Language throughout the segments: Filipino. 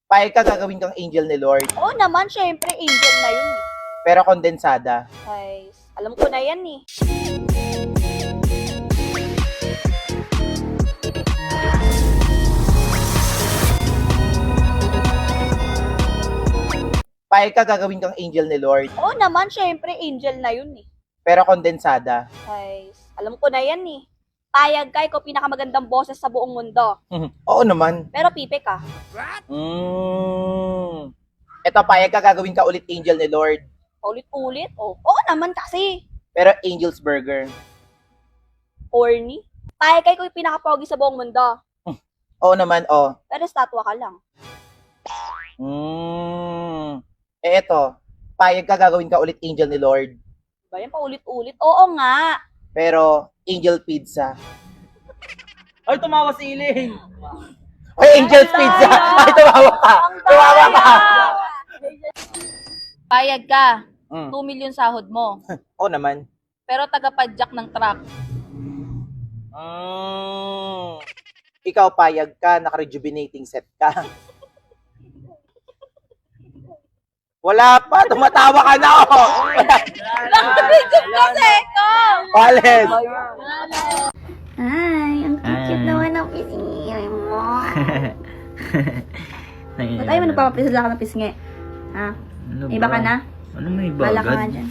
Payag ka gagawin kang angel ni Lord, Oo naman, syempre, angel na yun eh. pero kondensada. Ay, alam ko na yan eh. Payag ka gagawin kang angel ni Lord, Oo naman, syempre, angel na yun eh. pero kondensada. Ay, alam ko na yan eh. Payag ka, ikaw pinakamagandang boses sa buong mundo. Oo naman. Pero pipe ka. Ito, payag ka gagawin ka ulit angel ni Lord, Paulit-ulit. Oh. Oo naman kasi. pero angel's burger. Corny. Payag ka, ikaw yung pinakapogi sa buong mundo. Oo naman, oh. Pero statwa ka lang. Ito, payag ka gagawin ka ulit angel ni Lord, Ba yan, paulit-ulit? Oo nga. pero angel pizza. Ay, tumawa si Iling! Ay, angel's pizza! Ay, tumawa ka! Tumawa ka! Payag ka. Mm. 2 million sahod mo. Oo naman. Pero tagapadjak ng truck. Ikaw, payag ka, naka-rejuvenating set ka. Wala pa, tumatawa ka na, oh! Nakabidjak kasi ko! Wales! Ay, ang cute naman ng pisngi mo. Ba't ayaw mo nagpapapisala ka ng pisngi? Ha? Ano Iba ka na? Ano may iba Bala ka nga agad? dyan.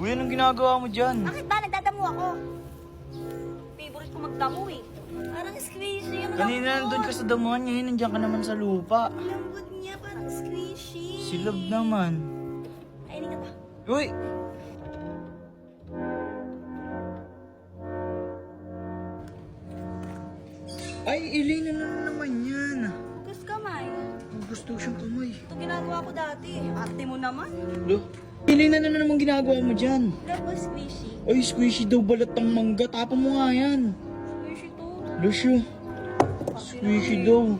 Uy, anong ginagawa mo dyan? Bakit ba nagdadamo ako? Favorite ko magdamo eh. Parang squishy yung Kanina nandun ka sa damuhan, ngayon nandiyan ka naman sa lupa. lambot niya, parang squishy. Silab naman. Ay, hindi ka ta. Uy! Ay, Iling, ano na naman yan? Gus kamay. Gusto siyang kamay. Ito ginagawa ko dati. Ate mo naman. Lo? Iling, ano na naman ginagawa mo dyan? Labo squishy. Ay, squishy daw balat ng mangga. Tapon mo nga yan. Squishy to. Lusyo. Squishy daw.